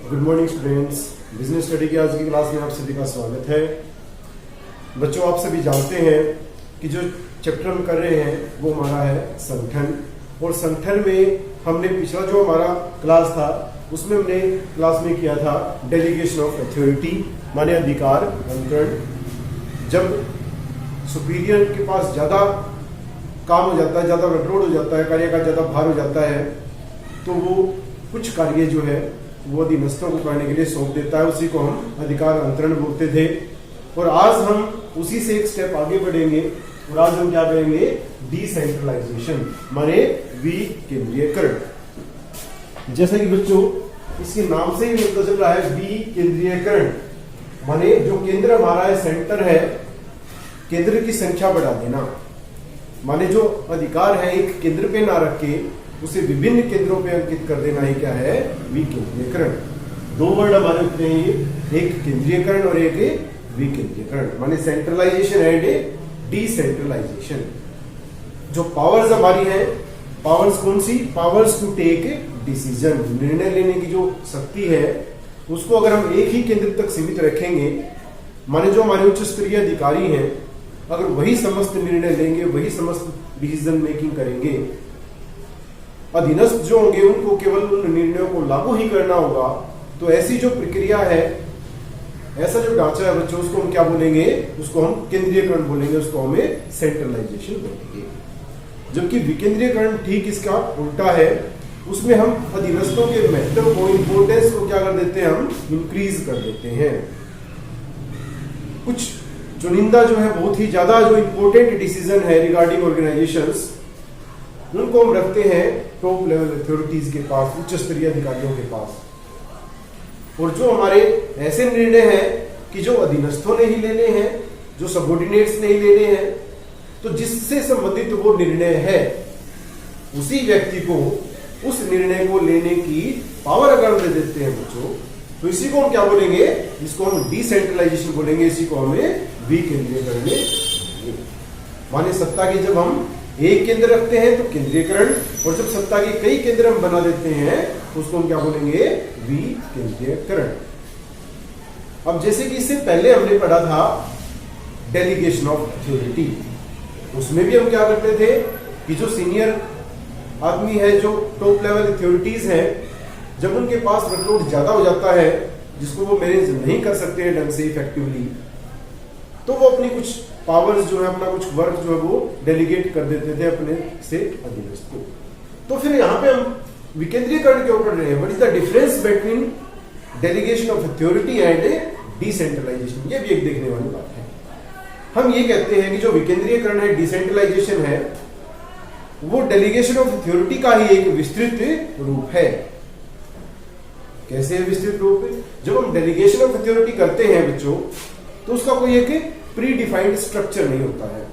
Good morning students. Business study की आज की क्लास में आप सभी का स्वागत है। बच्चों, आप सभी जानते हैं कि जो चैप्टर हम कर रहे हैं वो हमारा है संगठन। और संगठन में हमने पिछला जो हमारा क्लास था उसमें हमने क्लास में किया था डेलीगेशन ऑफ अथॉरिटी, माने अधिकार अंतरण। जब सुपीरियर के पास ज़्यादा काम हो जाता है, ज़्यादा वर्कलोड हो जाता है, कार्य का ज़्यादा भार हो जाता है, तो वो कुछ कार्य जो है वो अधीनस्थों को करने के लिए सौंप देता है। उसी को हम अधिकार अंतरण बोलते थे। और आज हम उसी से एक स्टेप आगे बढ़ेंगे और आज हम क्या करेंगे? डिसेंट्रलाइजेशन, माने विकेंद्रीयकरण। जैसे कि बच्चों इसके नाम से ही पता चल रहा है विकेंद्रीयकरण, माने जो केंद्र हमारा है, सेंटर है, केंद्र की संख्या बढ़ा देना। माने जो अधिकार है एक केंद्र पे ना रख के उसे विभिन्न केंद्रों पे अंकित कर देना ही क्या है? विकेंद्रीयकरण। दो वर्ड हमारे होते हैं, एक केंद्रीयकरण और एक विकेंद्रीयकरण, माने सेंट्रलाइजेशन एंड डिसेंट्रलाइजेशन। जो पावर्स हमारी हैं, पावर्स कौन सी? पावर्स टू टेक डिसीजन, निर्णय लेने की जो शक्ति है उसको अगर हम एक ही केंद्र तक सीमित रखेंगे, माने जो हमारे उच्च स्तरीय अधिकारी हैं अगर वही समस्त निर्णय लेंगे, वही समस्त डिसीजन मेकिंग करेंगे, अधीनस्थ जो होंगे उनको केवल उन निर्णयों को लागू ही करना होगा, तो ऐसी जो प्रक्रिया है, ऐसा जो ढांचा है बच्चों, उसको हम क्या बोलेंगे? उसको हम केंद्रीयकरण बोलेंगे, उसको हमें सेंट्रलाइजेशन बोलेंगे। जबकि विकेंद्रीयकरण ठीक इसका उल्टा है। उसमें हम अधीनस्थों के महत्व को, इंपोर्टेंस को क्या कर देते हैं? हम इंक्रीज कर देते हैं। कुछ चुनिंदा जो है, बहुत ही ज्यादा जो इंपॉर्टेंट डिसीजन है रिगार्डिंग ऑर्गेनाइजेशंस, उनको हम रखते हैं टॉप लेवल अथॉरिटीज के पास, उच्च स्तरीय अधिकारियों के पास। और जो हमारे ऐसे निर्णय हैं कि जो अधीनस्थों ने ही लेने हैं, जो सबऑर्डिनेट्स ने ही लेने हैं, तो जिससे संबंधित वो निर्णय है, उसी व्यक्ति को उस निर्णय को लेने की पावर अगर दे देते हैं बच्चों, तो इसी को हम क्या बोलेंगे? इसको हम डिसेंट्रलाइजेशन बोलेंगे, इसी को हमें विकेंद्रीयकरण बोलेंगे। माने सत्ता की जब हम एक केंद्र रखते हैं तो केंद्रीयकरण, और जब सत्ता के कई केंद्र हम बना देते हैं तो उसको हम क्या बोलेंगे? विकेंद्रीयकरण। अब जैसे कि इससे पहले हमने पढ़ा था डेलीगेशन ऑफ अथॉरिटी, उसमें भी हम क्या करते थे कि जो सीनियर आदमी है, जो टॉप लेवल अथॉरिटीज हैं, जब उनके पास वर्कलोड ज्यादा हो जाता है जिसको वो मैनेज नहीं कर सकते हैं ढंग से इफेक्टिवली, तो वो अपनी कुछ पावर्स जो है, अपना कुछ वर्क जो है वो डेलीगेट कर देते थे अपने से अधीनस्थ को। तो फिर यहाँ पे हम विकेंद्रीयकरण के ऊपर रहे हैं। What is the difference between delegation of authority and decentralization? ये भी एक देखने वाली बात है। हम ये कहते हैं कि जो विकेंद्रीयकरण है, डिसेंट्रलाइजेशन है, वो डेलीगेशन ऑफ अथॉरिटी का ही एक विस्तृत रूप है। कैसे है विस्तृत रूप? जब हम डेलीगेशन ऑफ अथॉरिटी करते हैं बच्चों, तो उसका कोई एक प्री डिफाइंड स्ट्रक्चर नहीं होता है।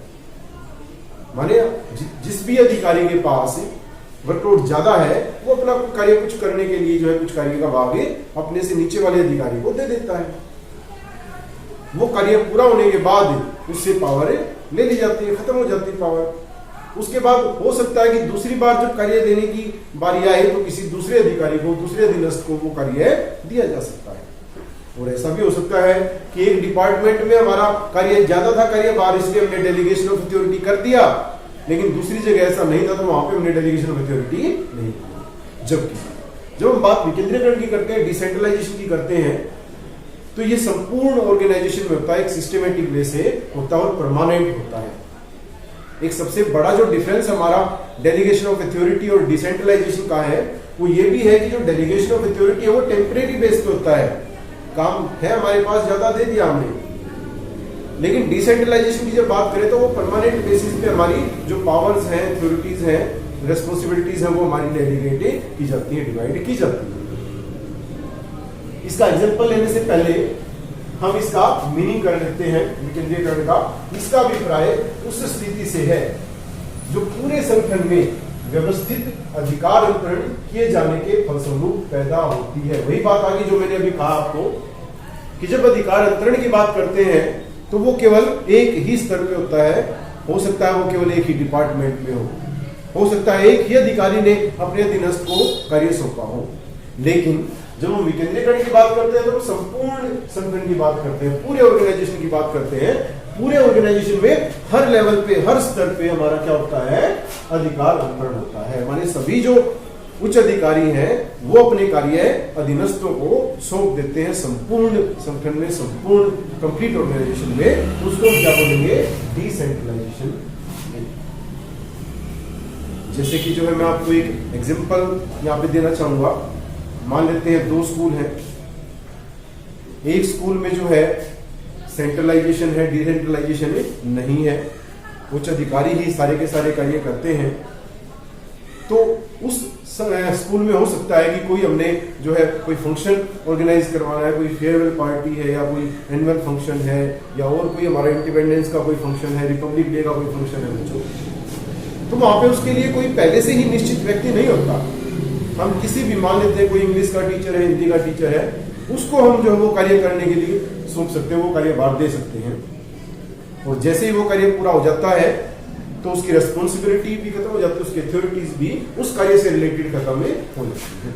माने जिस भी अधिकारी के पास वर्कलोड ज्यादा है, वो अपना कार्य कुछ करने के लिए जो है कुछ कार्य का भाग अपने से नीचे वाले अधिकारी को दे देता है। वो कार्य पूरा होने के बाद उससे पावर ले ली जाती है, खत्म हो जाती है पावर। उसके बाद हो सकता है कि दूसरी बार जब कार्य देने की बारी आए तो किसी दूसरे अधिकारी को, दूसरे अधीनस्थ को वो कार्य दिया जा सकता है। और ऐसा भी हो सकता है कि एक डिपार्टमेंट में हमारा कार्य ज्यादा था, कार्य बाहर, इसलिए हमने डेलीगेशन ऑफ अथॉरिटी कर दिया, लेकिन दूसरी जगह ऐसा नहीं था तो वहां पे हमने डेलीगेशन ऑफ अथॉरिटी नहीं की। जबकि जब हम बात विकेंद्रीयकरण की करते हैं, डिसेंट्रलाइजेशन की करते हैं, तो ये संपूर्ण ऑर्गेनाइजेशन में होता है, एक सिस्टमेटिक वे से होता है और परमानेंट होता है। एक सबसे बड़ा जो डिफरेंस हमारा डेलीगेशन ऑफ अथॉरिटी और डिसेंट्रलाइजेशन का है वो ये भी है कि जो डेलीगेशन ऑफ अथॉरिटी है वो टेम्परेरी बेस पे होता है। काम है हमारे पास, ज्यादा दे दिया हमने, लेकिन डिसेंट्रलाइजेशन की जब बात करें तो वो परमानेंट बेसिस पे हमारी जो पावर्स हैं, अथॉरिटीज हैं, रेस्पॉन्सिबिलिटीज हैं, वो हमारी डेलीगेट की जाती है, डिवाइड की जाती है। इसका एग्जांपल लेने से पहले हम इसका मीनिंग कर लेते हैं विकेंद्रीयकरण का। इसका अभिप्राय उस स्थिति से है जो पूरे संगठन में व्यवस्थित अधिकार अंतरण किए जाने के फलस्वरूप पैदा होती है। वही बात आगे जो मैंने अभी कहा आपको कि जब अधिकार अंतरण की बात करते हैं तो वो केवल एक ही स्तर पे होता है। हो सकता है वो केवल एक ही डिपार्टमेंट में हो सकता है एक ही अधिकारी ने अपने अधीनस्थ को कार्य सौंपा हो, लेकिन जब हम विकेंद्रीकरण की बात करते हैं तो हम संपूर्ण संगठन की बात करते हैं, पूरे ऑर्गेनाइजेशन की बात करते हैं। पूरे ऑर्गेनाइजेशन में हर लेवल पे, हर स्तर पे हमारा क्या होता है, अधिकार अंतरण होता है। माने सभी जो उच्च अधिकारी हैं वो अपने कार्य अधीनस्थों को सौंप देते हैं संपूर्ण संगठन में, संपूर्ण कंप्लीट ऑर्गेनाइजेशन में। उसको क्या बोलेंगे, डिसेंट्रलाइजेशन। जैसे कि जो है मैं आपको एक एग्जांपल यहाँ पे देना चाहूंगा। मान लेते हैं 2 स्कूल हैं। एक स्कूल में जो है सेंट्रलाइजेशन है, डिसेंट्रलाइजेशन नहीं है, उच्च अधिकारी ही सारे के सारे कार्य करते हैं। तो उस स्कूल में हो सकता है कि कोई हमने जो है कोई फंक्शन ऑर्गेनाइज करवाना है, कोई फेयरवेल पार्टी है या कोई एनुअल फंक्शन है या और कोई हमारा इंडिपेंडेंस का कोई फंक्शन है, रिपब्लिक डे का कोई फंक्शन है बच्चों, तो वहां पे उसके लिए कोई पहले से ही निश्चित व्यक्ति नहीं होता। हम किसी भी, मान लेते हैं कोई इंग्लिश का टीचर है, हिंदी का टीचर है, उसको हम जो है वो कार्य करने के लिए सौंप सकते हैं, वो कार्यभार दे सकते हैं। और जैसे ही वो कार्य पूरा हो जाता है तो उसकी रेस्पॉन्सिबिलिटी भी खत्म हो जाती है, उसकी अथॉरिटीज भी उस कार्य से रिलेटेड खत्म हो जाती है।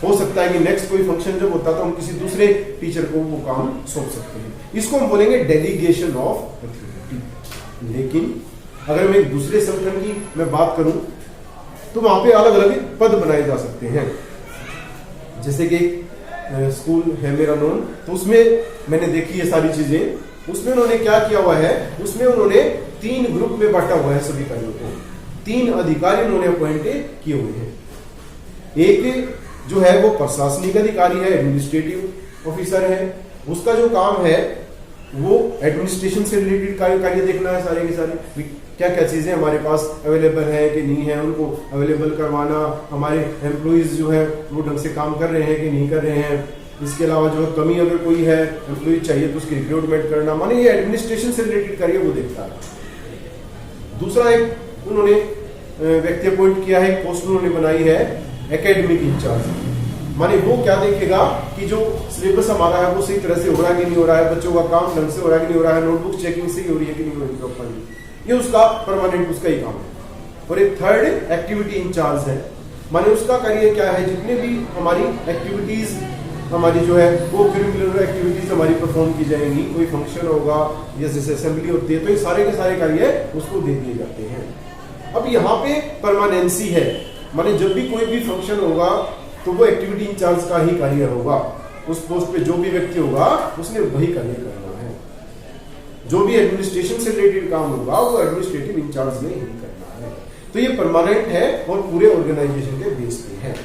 हो सकता है कि नेक्स्ट कोई फंक्शन जब होता है तो हम किसी दूसरे टीचर को वो काम सौंप सकते हैं। इसको हम बोलेंगे डेलीगेशन ऑफ अथॉरिटी। लेकिन अगर मैं एक दूसरे संगठन की मैं बात करूं तो वहां पे अलग अलग पद बनाए जा सकते हैं। जैसे कि स्कूल है मेरा नोन, तो उसमें मैंने देखी है सारी चीजें। उसमें उन्होंने क्या किया हुआ है, उसमें उन्होंने 3 ग्रुप में बांटा हुआ है सभी कार्यों को। 3 अधिकारी उन्होंने अपॉइंट किए हुए हैं। एक जो है वो प्रशासनिक अधिकारी है, एडमिनिस्ट्रेटिव ऑफिसर है। उसका जो काम है वो एडमिनिस्ट्रेशन से रिलेटेड कार्य देखना है, सारे के सारे क्या क्या चीजें हमारे पास अवेलेबल है कि नहीं है, उनको अवेलेबल करवाना, हमारे एम्प्लॉइज जो है वो ढंग से काम कर रहे हैं कि नहीं कर रहे हैं। इसके अलावा जो कमी अगर कोई है, एम्प्लॉय चाहिए तो उसकी रिक्रूटमेंट करना, माने ये एडमिनिस्ट्रेशन से रिलेटेड कार्य वो देखता है। दूसरा एक उन्होंने व्यक्ति अपॉइंट किया है, पोस्ट उन्होंने बनाई है एकेडमिक इंचार्ज। माने वो क्या देखेगा कि जो सिलेबस हमारा है वो सही तरह से हो रहा है कि नहीं हो रहा है, बच्चों का काम ढंग से हो रहा है कि नहीं हो रहा है, नोटबुक चेकिंग सही हो रही है कि नहीं हो रही प्रॉपर्ली। ये उसका परमानेंट उसका ही काम है। और एक थर्ड एक्टिविटी इंचार्ज है, माने उसका कार्य क्या है, जितने भी हमारी एक्टिविटीज हमारी जो है वो करिकुलर एक्टिविटीज हमारी परफॉर्म की जाएंगी, कोई फंक्शन होगा या जैसे असेंबली होती है तो ये सारे के सारे कार्य उसको दे दिए जाते हैं। अब यहाँ पे परमानेंसी है, माने जब भी कोई भी फंक्शन होगा तो वो एक्टिविटी इंचार्ज का ही कार्य होगा। उस पोस्ट पे जो भी व्यक्ति होगा उसने वही कार्य करना है। जो भी एडमिनिस्ट्रेशन से रिलेटेड काम होगा वो एडमिनिस्ट्रेटिव इंचार्ज ने ही करना है। तो ये परमानेंट है और पूरे ऑर्गेनाइजेशन के बेस पे है।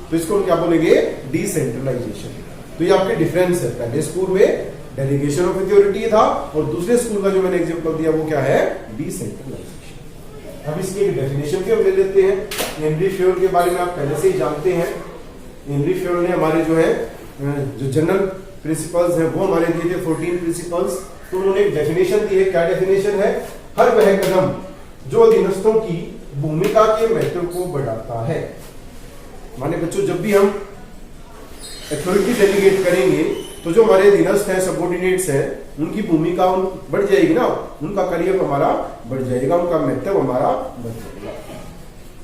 तो इसको हम क्या बोलेंगे, डिसेंट्रलाइजेशन। तो ये आपके डिफरेंस है, पहले स्कूल में डेलीगेशन ऑफ अथॉरिटी था और दूसरे स्कूल का जो मैंने एग्जांपल दिया वो क्या है, डिसेंट्रलाइजेशन। अब इसकी एक डेफिनेशन भी हम ले लेते हैं। हेनरी फ्योल के बारे में आप पहले से ही जानते हैं। हेनरी फ्योल ने हमारे जो है जो जनरल प्रिंसिपल्स हैं वो हमारे दिए थे 14 प्रिंसिपल्स। तो उन्होंने एक डेफिनेशन दी है। क्या डेफिनेशन है, हर वह कदम जो अधीनस्थों की भूमिका के महत्व को बढ़ाता है। माने बच्चों जब भी हम अथॉरिटी डेलीगेट करेंगे तो जो हमारे अधीनस्थ हैं, सबऑर्डिनेट्स हैं, उनकी भूमिका बढ़ जाएगी ना, उनका कार्य हमारा बढ़ जाएगा, उनका महत्व हमारा बढ़ जाएगा।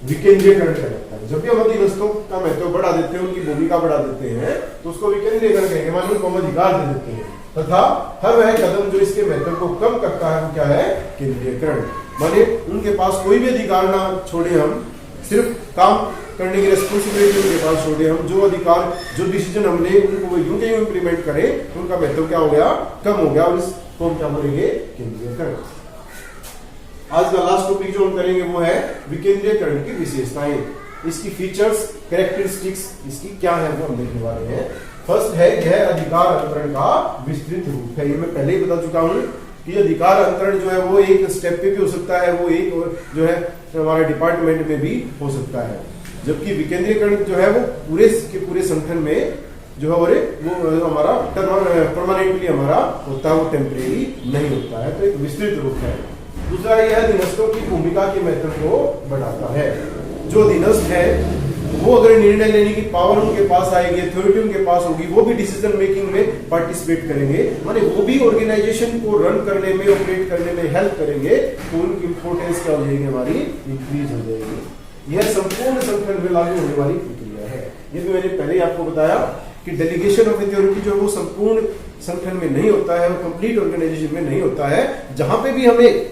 विकेंद्रीकरण कहलाता है। जब भी हम अधीनस्थों का महत्व बढ़ा देते हैं, उनकी भूमिका बढ़ा देते हैं तो उसको विकेंद्रीकरण कहेंगे, माने उनको हम अधिकार दे देते हैं। तथा हर वह कदम जो इसके महत्व को कम करता है वो क्या है, केंद्रीयकरण। माने उनके पास कोई भी अधिकार ना छोड़े, हम सिर्फ काम करने की रेस्पॉन्सिबिलिटी उनके पास छोड़े, हम जो अधिकार जो डिसीजन हमने उनको यूं के यूं इंप्लीमेंट करें, उनका महत्व क्या हो गया, कम हो गया। और इसको हम क्या बोलेंगे, केंद्रीयकरण। आज का लास्ट टॉपिक जो हम करेंगे वो है विकेंद्रीयकरण की विशेषताएं, इसकी फीचर्स, कैरेक्टरिस्टिक्स इसकी क्या है वो हम देखने वाले हैं। फर्स्ट है यह अधिकार अंतरण का विस्तृत रूप है। ये मैं पहले ही बता चुका हूं कि अधिकार अंतरण जो है वो एक स्टेप पे भी हो सकता है, वो एक जो है हमारे डिपार्टमेंट में भी हो सकता है। जबकि विकेंद्रीयकरण जो है वो पूरे के पूरे संगठन में जो है वो हमारा परमानेंटली हमारा होता है, वो टेम्परेरी नहीं होता है। तो एक विस्तृत रूप है। दूसरा यह अधीनस्थों की भूमिका के महत्व को बढ़ाता है। जो अधीनस्थ है वो अगर निर्णय लेने की पावर उनके पास आएगी, अथॉरिटी उनके पास होगी, वो भी डिसीजन मेकिंग में पार्टिसिपेट करेंगे, माने वो भी ऑर्गेनाइजेशन को रन करने में, ऑपरेट करने में हेल्प करेंगे, तो उनकी इंपोर्टेंस क्या हो जाएगी, हमारी इंक्रीज हो जाएगी। यह संपूर्ण संगठन में लागू होने वाली प्रक्रिया है। ये भी मैंने पहले ही आपको बताया कि डेलीगेशन ऑफ अथॉरिटी जो है वो संपूर्ण संगठन में नहीं होता है, वो कंप्लीट ऑर्गेनाइजेशन में नहीं होता है। जहां पे भी हमें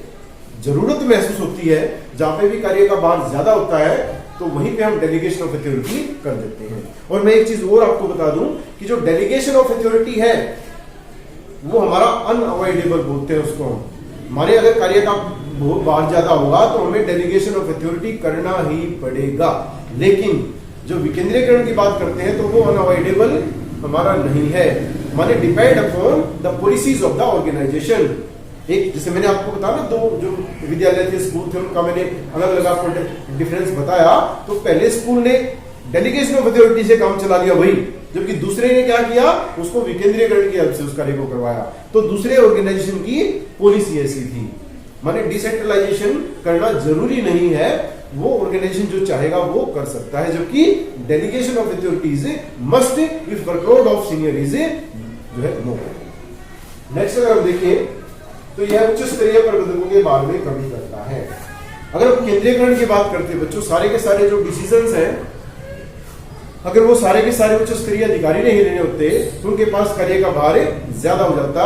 जरूरत महसूस होती है, जहां पे भी कार्य का भार ज्यादा होता है, तो वहीं पे हम डेलीगेशन ऑफ अथॉरिटी कर देते हैं। और मैं एक चीज और आपको बता दूं कि जो डेलीगेशन ऑफ अथॉरिटी है वो हमारा अनअवॉइडेबल बोलते हैं उसको हम। हमारे अगर कार्य का भार ज्यादा होगा तो हमें डेलीगेशन ऑफ अथॉरिटी करना ही पड़ेगा, लेकिन जो विकेंद्रीकरण की बात करते हैं तो वो अनअवॉइडेबल हमारा नहीं है, माने depend upon the policies of the organization. एक जैसे मैंने आपको बताया ना, दो जो विद्यालय थे, स्कूल थे, उनका मैंने अलग अलग आपको डिफरेंस बताया। तो पहले स्कूल ने डेलीगेशन ऑफ अथॉरिटी से काम चला लिया वही, जबकि दूसरे ने क्या किया, उसको विकेंद्रीकरण की हेल्प से उस कार्य को करवाया। तो दूसरे ऑर्गेनाइजेशन की पॉलिसी ऐसी थी, माने डिसेंट्रलाइजेशन करना जरूरी नहीं है, वो ऑर्गेनाइजेशन जो चाहेगा वो कर सकता है, जबकि delegation of authorities must if workload of senior is जो है नो। नेक्स्ट अगर हम देखें तो यह उच्च स्तरीय प्रबंधकों के बारे में कमी करता है। अगर हम केंद्रीयकरण की बात करते हैं बच्चों, सारे के सारे जो डिसीजंस हैं, अगर वो सारे के सारे उच्च स्तरीय अधिकारी नहीं लेने होते तो उनके पास कार्य का भार ज्यादा हो जाता,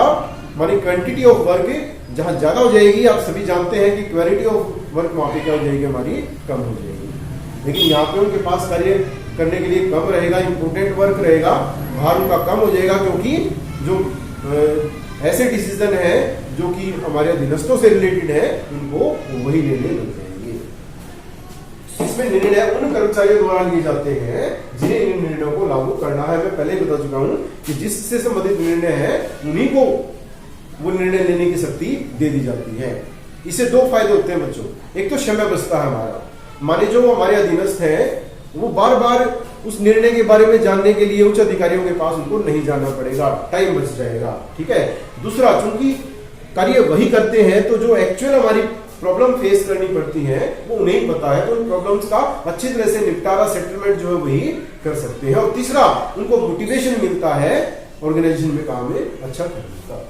मानी क्वांटिटी ऑफ वर्क जहां ज्यादा हो जाएगी, आप सभी जानते हैं कि क्वालिटी ऑफ वर्क वहां पे क्या हो जाएगी, हमारी कम हो जाएगी। लेकिन यहाँ पे उनके पास कार्य करने के लिए कम रहेगा, इंपोर्टेंट वर्क रहेगा, भार उनका कम हो जाएगा, क्योंकि जो ऐसे डिसीजन है जो कि हमारे अधीनस्थों से रिलेटेड है, उनको वही लेने लग जाएंगे। इसमें निर्णय उन कर्मचारियों द्वारा लिए जाते हैं जिन्हें इन निर्णयों को लागू करना है। मैं पहले बता चुका हूं कि जिससे संबंधित निर्णय है उन्हीं को वो निर्णय लेने की शक्ति दे दी जाती है। इससे दो फायदे होते हैं बच्चों। एक तो समय बचता है हमारा, माने जो हमारे अधीनस्थ है वो बार बार उस निर्णय के बारे में जानने के लिए उच्च अधिकारियों के पास उनको नहीं जाना पड़ेगा, टाइम बच जाएगा, ठीक है। दूसरा, चूंकि कार्य वही करते हैं तो जो एक्चुअल हमारी प्रॉब्लम फेस करनी पड़ती है वो उन्हें पता है, तो उन प्रॉब्लम्स का अच्छी तरह से निपटारा, सेटलमेंट जो है वही कर सकते हैं। और तीसरा, उनको मोटिवेशन मिलता है ऑर्गेनाइजेशन में काम में अच्छा करने का।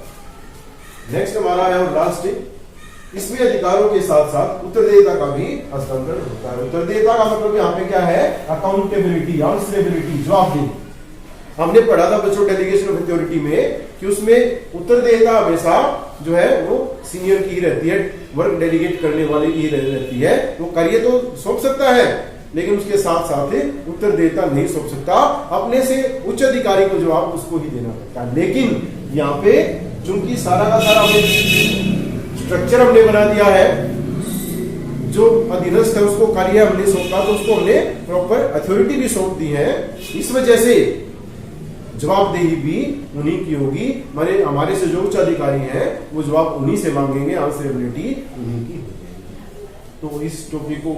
नेक्स्ट हमारा है और लास्ट, इसमें अधिकारों के साथ साथ उत्तरदायिता का भी हस्तांतरण होता है। उत्तरदायिता का मतलब यहाँ पे क्या है, अकाउंटेबिलिटी, आंसरेबिलिटी, जवाबदेही। हमने पढ़ा था बच्चों डेलीगेशन ऑफ अथॉरिटी में कि उसमें उत्तरदायिता हमेशा जो है वो सीनियर की ही रहती है, वर्क डेलीगेट करने वाले की ही रहती है। वो कार्य तो सौंप सकता है लेकिन उसके साथ साथ उत्तरदायिता नहीं सौंप सकता, अपने से उच्च अधिकारी को जवाब उसको ही देना पड़ता है। लेकिन यहाँ पे चूंकि सारा का सारा स्ट्रक्चर हमने बना दिया है, जो अधीनस्थ है उसको कार्य हमने सौंपा तो उसको हमने प्रॉपर अथॉरिटी भी सौंप दी है, इस वजह से जवाबदेही भी उन्हीं की होगी, माने हमारे से जो उच्च अधिकारी हैं वो जवाब उन्हीं से मांगेंगे, आंसरेबिलिटी उन्हीं की हो जाएगी। तो इस टॉपिक को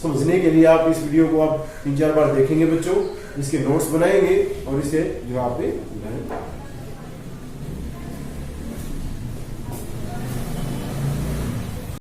समझने के लिए आप इस वीडियो को आप 3-4 बार देखेंगे बच्चों, इसके नोट्स बनाएंगे और इसे जो आप